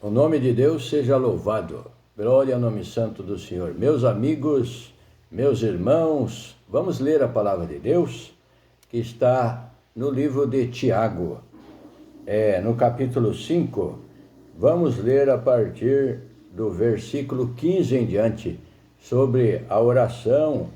O nome de Deus seja louvado. Glória ao nome santo do Senhor. Meus amigos, meus irmãos, vamos ler a palavra de Deus que está no livro de Tiago, no capítulo 5. Vamos ler a partir do versículo 15 em diante, sobre a oração,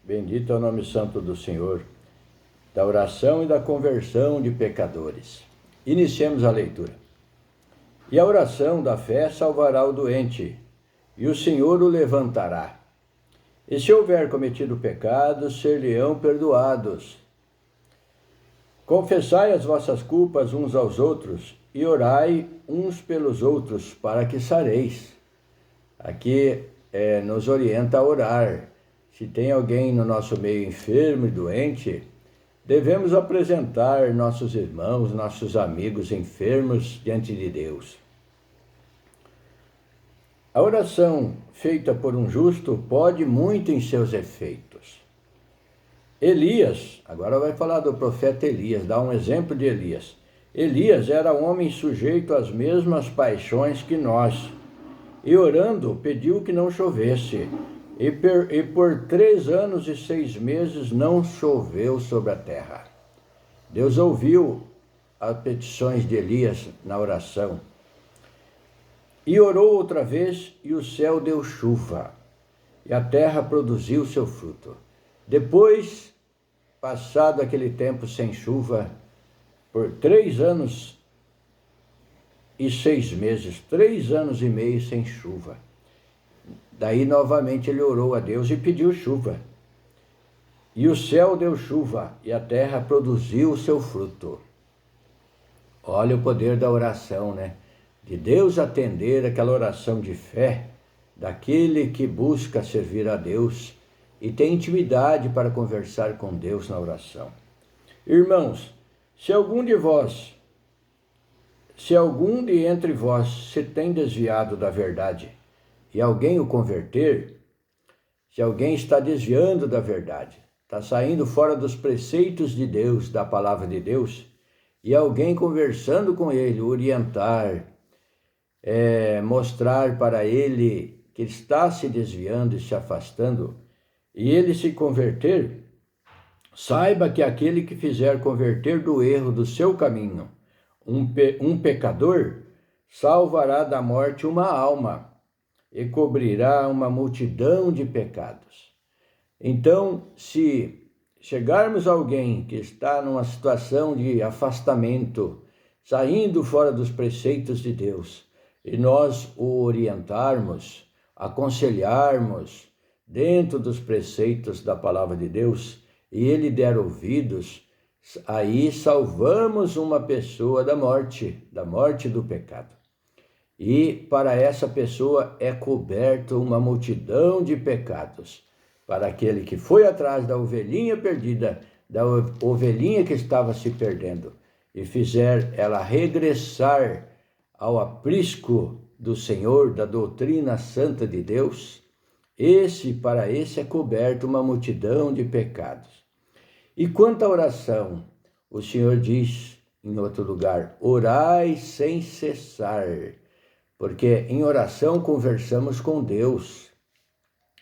bendito é o nome santo do Senhor, da oração e da conversão de pecadores. Iniciemos a leitura. E a oração da fé salvará o doente, e o Senhor o levantará. E se houver cometido pecados, ser-lhe-ão perdoados. Confessai as vossas culpas uns aos outros, e orai uns pelos outros, para que sareis. Aqui nos orienta a orar. Se tem alguém no nosso meio enfermo e doente, devemos apresentar nossos irmãos, nossos amigos enfermos diante de Deus. A oração feita por um justo pode muito em seus efeitos. Elias, agora vai falar do profeta Elias, dá um exemplo de Elias. Elias era um homem sujeito às mesmas paixões que nós, e orando pediu que não chovesse, e por 3 anos e 6 meses não choveu sobre a terra. Deus ouviu as petições de Elias na oração. E orou outra vez, e o céu deu chuva, e a terra produziu seu fruto. Depois, passado aquele tempo sem chuva, por 3 anos e 6 meses, 3 anos e meio sem chuva. Daí, novamente, ele orou a Deus e pediu chuva. E o céu deu chuva, e a terra produziu o seu fruto. Olha o poder da oração, né? De Deus atender aquela oração de fé, daquele que busca servir a Deus e tem intimidade para conversar com Deus na oração. Irmãos, se algum de entre vós se tem desviado da verdade e alguém o converter, se alguém está desviando da verdade, está saindo fora dos preceitos de Deus, da palavra de Deus, e alguém conversando com ele, orientar, mostrar para ele que está se desviando e se afastando, e ele se converter, saiba que aquele que fizer converter do erro do seu caminho um pecador, salvará da morte uma alma e cobrirá uma multidão de pecados. Então, se chegarmos a alguém que está numa situação de afastamento, saindo fora dos preceitos de Deus, e nós o orientarmos, aconselharmos dentro dos preceitos da palavra de Deus, e ele der ouvidos, aí salvamos uma pessoa da morte do pecado. E para essa pessoa é coberto uma multidão de pecados. Para aquele que foi atrás da ovelhinha perdida, da ovelhinha que estava se perdendo, e fizer ela regressar ao aprisco do Senhor, da doutrina santa de Deus, para esse é coberto uma multidão de pecados. E quanto à oração, o Senhor diz em outro lugar, orai sem cessar, porque em oração conversamos com Deus.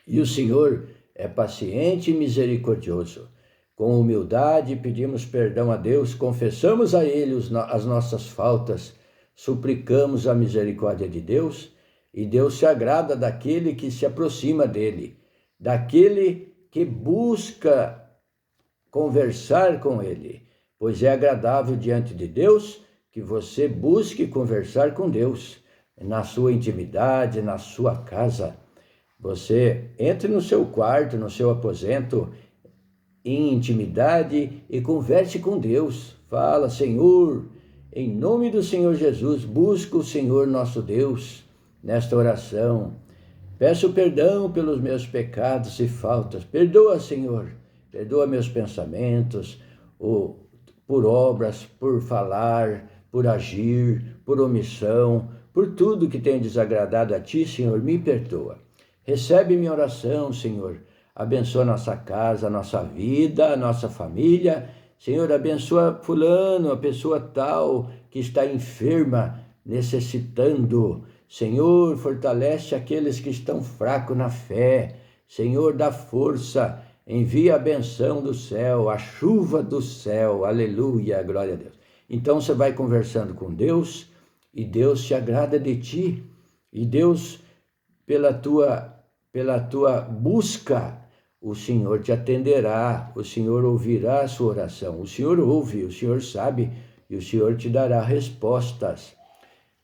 E o Senhor é paciente e misericordioso. Com humildade pedimos perdão a Deus, confessamos a Ele as nossas faltas, suplicamos a misericórdia de Deus, e Deus se agrada daquele que se aproxima dele, daquele que busca conversar com ele, pois é agradável diante de Deus que você busque conversar com Deus, na sua intimidade, na sua casa. Você entre no seu quarto, no seu aposento, em intimidade, e converse com Deus. Fala, Senhor, em nome do Senhor Jesus, busca o Senhor nosso Deus nesta oração. Peço perdão pelos meus pecados e faltas. Perdoa, Senhor, perdoa meus pensamentos, por obras, por falar, por agir, por omissão, por tudo que tem desagradado a Ti, Senhor, me perdoa. Recebe minha oração, Senhor. Abençoa a nossa casa, a nossa vida, a nossa família. Senhor, abençoa fulano, a pessoa tal que está enferma. necessitando. Senhor, fortalece aqueles que estão fracos na fé. Senhor, dá força, envia a benção do céu, a chuva do céu. Aleluia, glória a Deus. Então você vai conversando com Deus e Deus se agrada de ti. E Deus, pela tua busca, o Senhor te atenderá, o Senhor ouvirá a sua oração. O Senhor ouve, o Senhor sabe e o Senhor te dará respostas.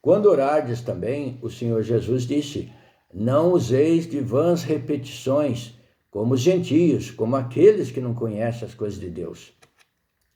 Quando orardes também, o Senhor Jesus disse: não useis de vãs repetições, como os gentios, como aqueles que não conhecem as coisas de Deus,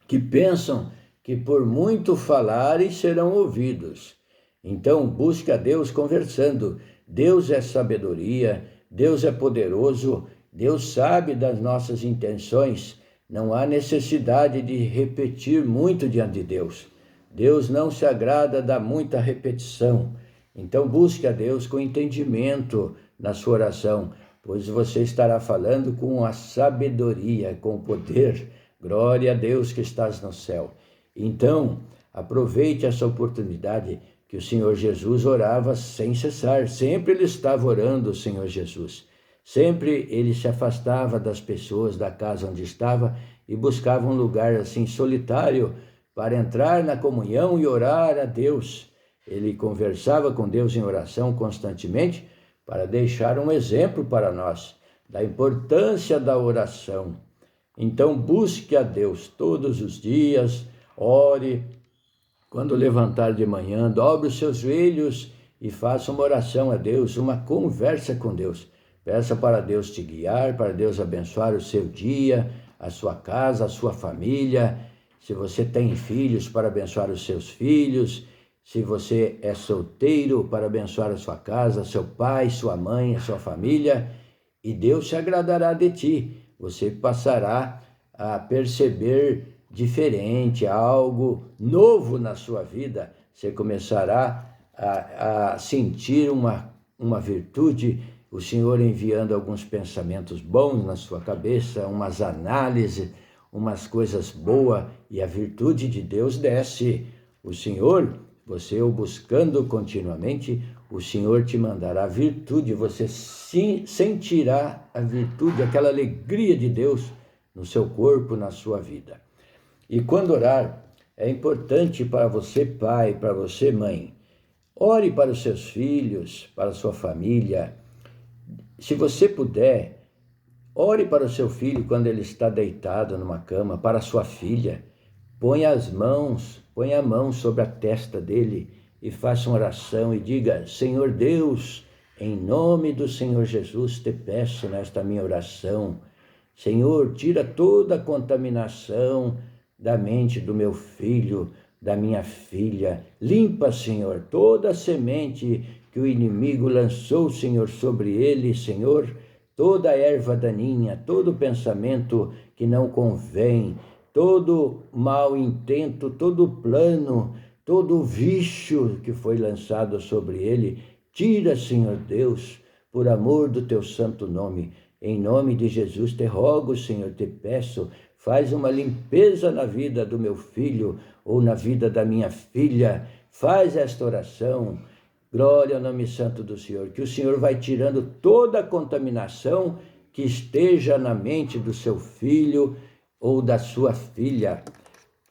que pensam que por muito falarem serão ouvidos. Então busque a Deus conversando. Deus é sabedoria, Deus é poderoso, Deus sabe das nossas intenções. Não há necessidade de repetir muito diante de Deus. Deus não se agrada da muita repetição. Então busque a Deus com entendimento na sua oração, pois você estará falando com a sabedoria, com o poder. Glória a Deus que estás no céu. Então, aproveite essa oportunidade que o Senhor Jesus orava sem cessar. Sempre ele estava orando, o Senhor Jesus. Sempre ele se afastava das pessoas, da casa onde estava, e buscava um lugar assim solitário para entrar na comunhão e orar a Deus. Ele conversava com Deus em oração constantemente para deixar um exemplo para nós da importância da oração. Então busque a Deus todos os dias, ore. Quando levantar de manhã, dobre os seus joelhos e faça uma oração a Deus, uma conversa com Deus. Peça para Deus te guiar, para Deus abençoar o seu dia, a sua casa, a sua família. Se você tem filhos, para abençoar os seus filhos. Se você é solteiro, para abençoar a sua casa, seu pai, sua mãe, a sua família. E Deus se agradará de ti. Você passará a perceber diferente, algo novo na sua vida. Você começará a sentir uma virtude, o Senhor enviando alguns pensamentos bons na sua cabeça, umas análises, umas coisas boas, e a virtude de Deus desce. O Senhor, você o buscando continuamente, o Senhor te mandará virtude, você sim sentirá a virtude, aquela alegria de Deus no seu corpo, na sua vida. E quando orar, é importante para você, pai, para você, mãe, ore para os seus filhos, para a sua família. Se você puder, ore para o seu filho quando ele está deitado numa cama, para a sua filha. Põe a mão sobre a testa dele e faça uma oração e diga: Senhor Deus, em nome do Senhor Jesus, te peço nesta minha oração, Senhor, tira toda a contaminação da mente do meu filho, da minha filha. Limpa, Senhor, toda a semente que o inimigo lançou, Senhor, sobre ele, Senhor, toda a erva daninha, todo pensamento que não convém, todo mau intento, todo plano, todo vício que foi lançado sobre ele. Tira, Senhor Deus, por amor do teu santo nome. Em nome de Jesus te rogo, Senhor, te peço, faz uma limpeza na vida do meu filho ou na vida da minha filha. Faz esta oração. Glória ao nome santo do Senhor, que o Senhor vai tirando toda a contaminação que esteja na mente do seu filho ou da sua filha.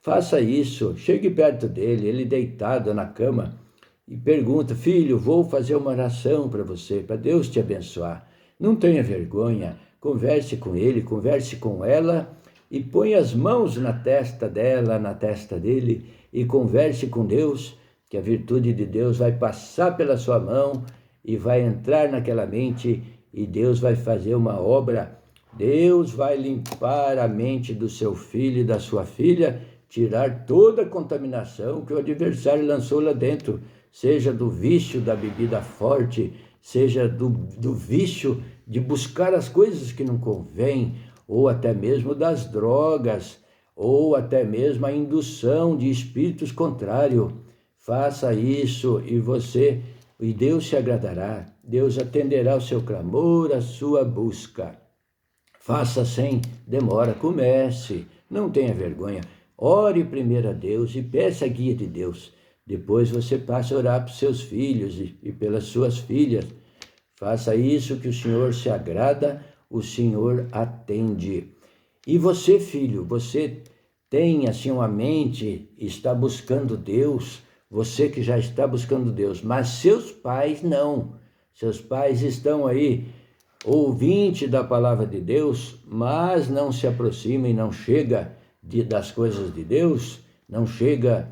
Faça isso, chegue perto dele, ele deitado na cama, e pergunta: filho, vou fazer uma oração para você, para Deus te abençoar. Não tenha vergonha, converse com ele, converse com ela, e põe as mãos na testa dela, na testa dele, e converse com Deus, que a virtude de Deus vai passar pela sua mão e vai entrar naquela mente, e Deus vai fazer uma obra. Deus vai limpar a mente do seu filho e da sua filha, tirar toda a contaminação que o adversário lançou lá dentro, seja do vício da bebida forte, seja do vício de buscar as coisas que não convém, ou até mesmo das drogas, ou até mesmo a indução de espíritos contrários. Faça isso e Deus se agradará, Deus atenderá o seu clamor, a sua busca. Faça sem demora, comece, não tenha vergonha. Ore primeiro a Deus e peça a guia de Deus. Depois você passa a orar para seus filhos e pelas suas filhas. Faça isso que o Senhor se agrada, o Senhor atende. E você, filho, você tem assim uma mente, está buscando Deus, você que já está buscando Deus, mas seus pais não. Seus pais estão aí, ouvinte da palavra de Deus, mas não se aproxima e não chega das coisas de Deus, não chega.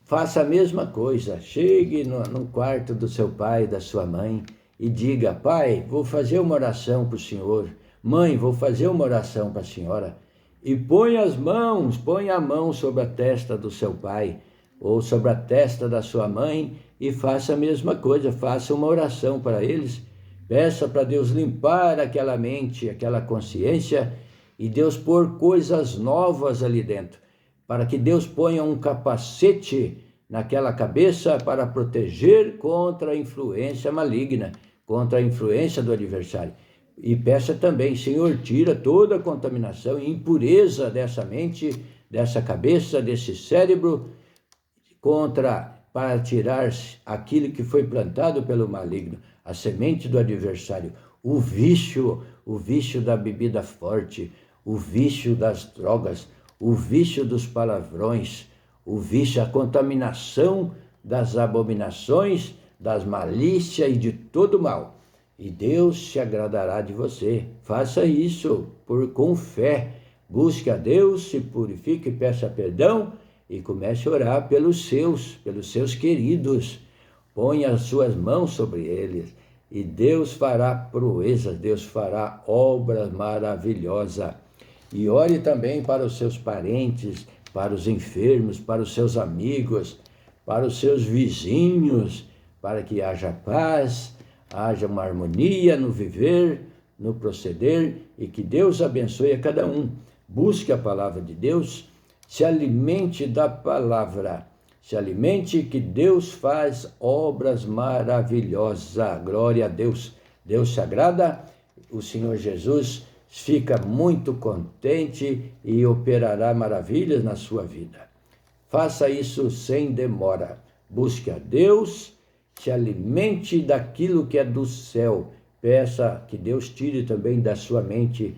Faça a mesma coisa, chegue no quarto do seu pai, da sua mãe, e diga: pai, vou fazer uma oração para o senhor, mãe, vou fazer uma oração para a senhora, e põe a mão sobre a testa do seu pai, ou sobre a testa da sua mãe, e faça a mesma coisa, faça uma oração para eles, peça para Deus limpar aquela mente, aquela consciência, e Deus pôr coisas novas ali dentro, para que Deus ponha um capacete naquela cabeça para proteger contra a influência maligna, contra a influência do adversário. E peça também: Senhor, tira toda a contaminação e impureza dessa mente, dessa cabeça, desse cérebro, para tirar aquilo que foi plantado pelo maligno, a semente do adversário, o vício da bebida forte, o vício das drogas, o vício dos palavrões, o vício, a contaminação das abominações, das malícias e de todo mal. E Deus se agradará de você. Faça isso com fé. Busque a Deus, se purifique, peça perdão e comece a orar pelos seus queridos. Ponha as suas mãos sobre eles e Deus fará proezas, Deus fará obras maravilhosas. E ore também para os seus parentes, para os enfermos, para os seus amigos, para os seus vizinhos, para que haja paz, haja uma harmonia no viver, no proceder, e que Deus abençoe a cada um. Busque a palavra de Deus, se alimente da palavra, se alimente, que Deus faz obras maravilhosas. Glória a Deus. Deus se agrada, o Senhor Jesus fica muito contente e operará maravilhas na sua vida. Faça isso sem demora. Busque a Deus, se alimente daquilo que é do céu. Peça que Deus tire também da sua mente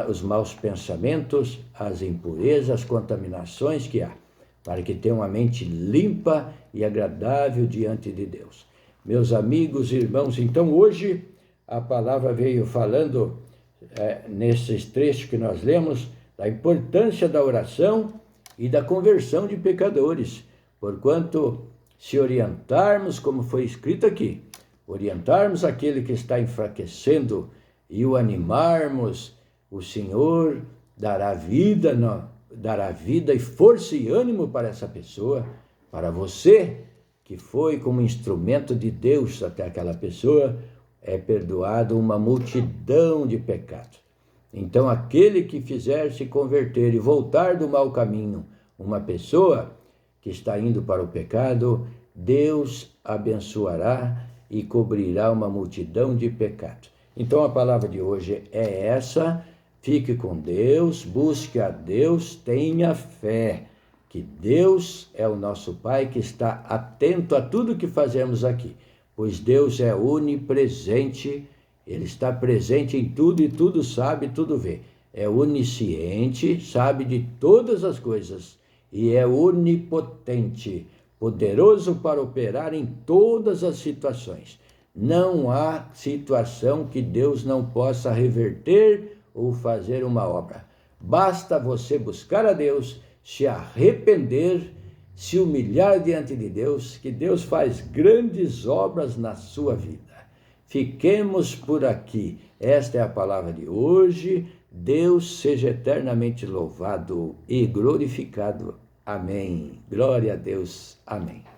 os maus pensamentos, as impurezas, as contaminações que há, para que tenha uma mente limpa e agradável diante de Deus. Meus amigos e irmãos, então hoje a palavra veio falando nesses trechos que nós lemos, da importância da oração e da conversão de pecadores, porquanto se orientarmos, como foi escrito aqui, orientarmos aquele que está enfraquecendo e o animarmos, o Senhor dará vida e força e ânimo para essa pessoa, para você que foi como instrumento de Deus até aquela pessoa, é perdoado uma multidão de pecados. Então, aquele que fizer se converter e voltar do mau caminho, uma pessoa que está indo para o pecado, Deus abençoará e cobrirá uma multidão de pecados. Então, a palavra de hoje é essa. Fique com Deus, busque a Deus, tenha fé, que Deus é o nosso Pai que está atento a tudo que fazemos aqui. Pois Deus é onipresente, Ele está presente em tudo e tudo sabe, tudo vê. É onisciente, sabe de todas as coisas e é onipotente, poderoso para operar em todas as situações. Não há situação que Deus não possa reverter ou fazer uma obra. Basta você buscar a Deus, se arrepender, se humilhar diante de Deus, que Deus faz grandes obras na sua vida. Fiquemos por aqui. Esta é a palavra de hoje. Deus seja eternamente louvado e glorificado. Amém. Glória a Deus. Amém.